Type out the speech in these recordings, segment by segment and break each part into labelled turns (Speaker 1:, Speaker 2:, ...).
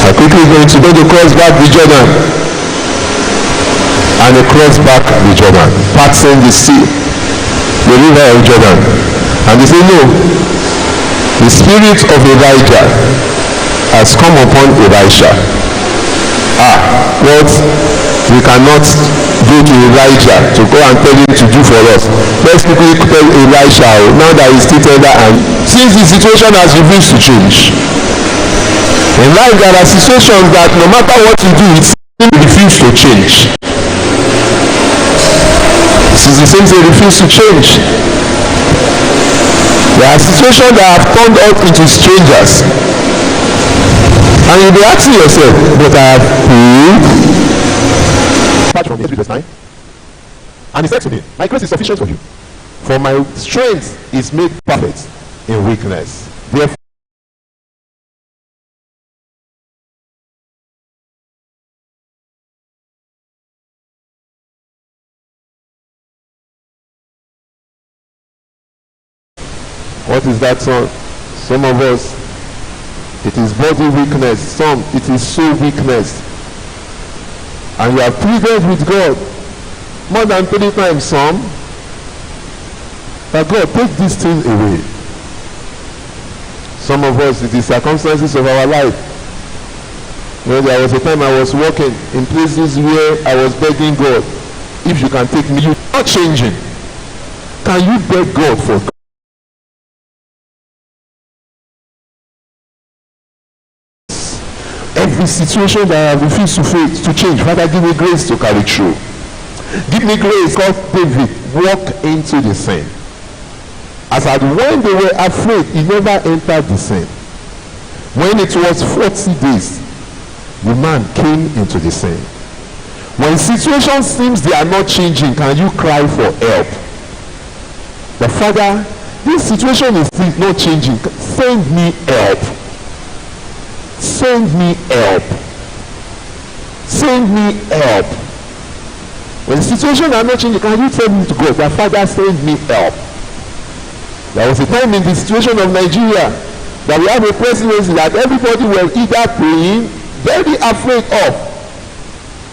Speaker 1: I'm quickly going to cross back the Jordan. And they crossed back the Jordan, passing the sea, the river of Jordan. And they say, no, the spirit of Elijah has come upon Elisha. What we cannot go to Elijah to go and tell him to do for us. Let's quickly tell Elisha now that he's still tender, and since the situation has refused to change. In life there are situations that no matter what you do, it still refuses to change. This is the same thing, refuse to change. There are situations that have turned us into strangers. And you'll be asking yourself, but I have prayed. Apart from verse 9. And he said to me, my grace is sufficient for you, for my strength is made perfect in weakness. Therefore, what is that song? Some of us, it is body weakness. Some, it is soul weakness. And you have pleaded with God more than 3 times. Some, that God, take this thing away. Some of us, it is circumstances of our life. You know, there was a time I was working in places where I was begging God, if you can take me, you're not changing. Can you beg God for God? Every situation that I have refused to face, to change, Father, give me grace to carry through. Give me grace, because David walked into the sin. As at when they were afraid, he never entered the sin. When it was 40 days, the man came into the sin. When situations seems they are not changing, can you cry for help? The Father, this situation is still not changing. Send me help. Send me help. Send me help. When the situation are not changing, can you tell me to go? The Father, send me help. There was a time in the situation of Nigeria that we have a presidency that everybody were either praying, very afraid of.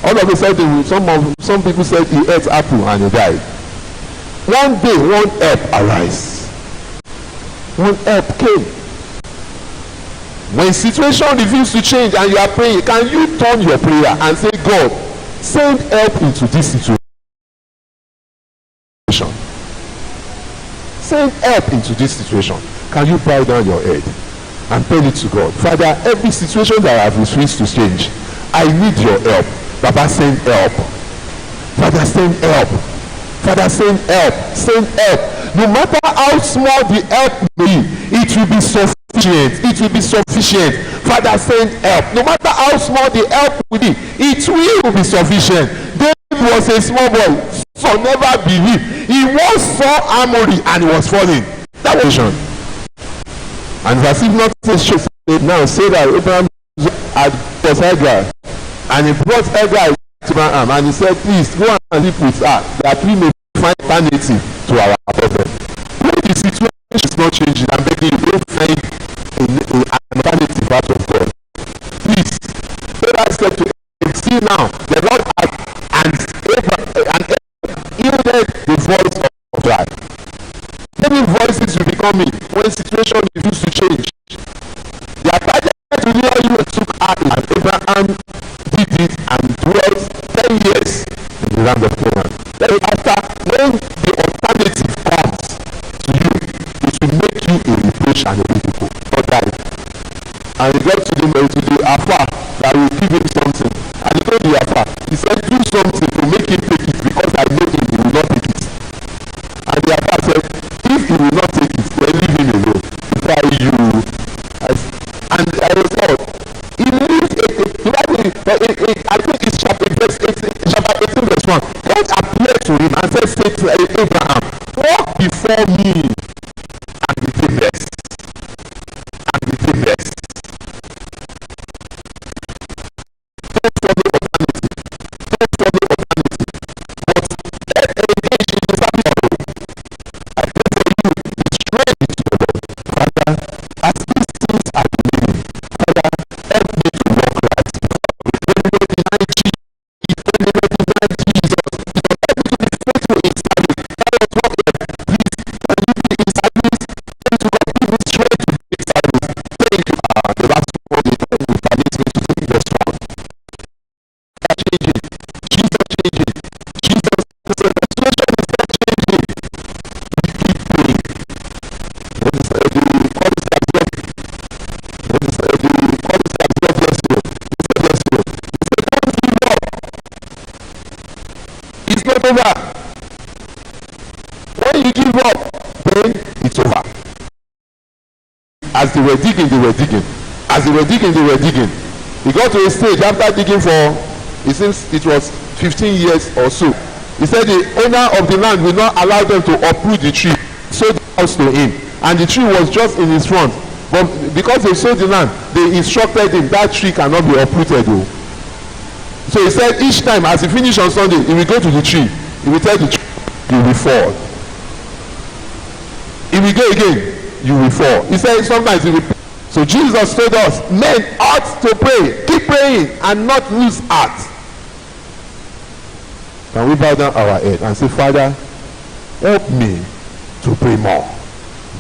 Speaker 1: All of a sudden, some people said he ate apple and he died. One day, one help arise. One help came. When situation refuses to change and you are praying, can you turn your prayer and say, God, send help into this situation? Send help into this situation. Can you bow down your head and tell it to God? Father, every situation that I have refused to change, I need your help. Baba, send help. Father, send help. Father, send help. Send help. No matter how small the help may be, it will be sufficient. It will be sufficient. Father, send help. No matter how small the help will be, it will be sufficient. David was a small boy, so never believed. He once saw armory and he was falling. That was vision. And as if not say now, say that Abraham was Hagar, and he brought Hagar to Abraham, and he said, please go and live with her, that we may find alternative to our problem. When the situation is not changing, I'm begging you, don't find an alternative out of God. Please, Sarah said to him, see now, the Lord has and yielded the voice of God. Many voices will be coming when situation refuses to change. They are targeted to hear you and took her, and Abraham did it and dwelt 10 years in the land of Canaan. Then after, when the alternative comes to you, it will make you a reproach and a ridicule. Not die. And he got to the Alpha that will give him something. And he told the Alpha, he said, do something to make him take it, because I know him, he will not take it. And the Alpha said, if he will not take it, then leave him alone. Try you. And I was told, he leaves I think it's chapter 18 verse 1. God appeared to him and said, say to Abraham, walk before me and be blameless. And be blameless. Don't follow alternative. Don't follow alternative. But let's engage in the service of God. I pray for you, the strength to the Lord. Father, as these things are remaining, Father, help me to walk give up, then it's over. As they were digging, they were digging. As they were digging, they were digging. He got to a stage after digging for, it seems it was 15 years or so. He said the owner of the land will not allow them to uproot the tree. Sold the house to him, and the tree was just in his front. But because they sold the land, they instructed him that tree cannot be uprooted. Though. So he said each time as he finished on Sunday, he will go to the tree. He will tell the tree, you will fall. He will go again, you will fall. He said sometimes he will. So Jesus told us, men ought to pray, keep praying, and not lose heart. Can we bow down our head and say, Father, help me to pray more.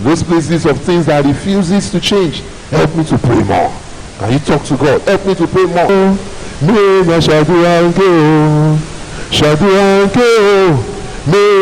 Speaker 1: Those places of things that refuses to change, help me to pray more. Can you talk to God? Help me to pray more. Me na shadu anke o, shadu anke o, me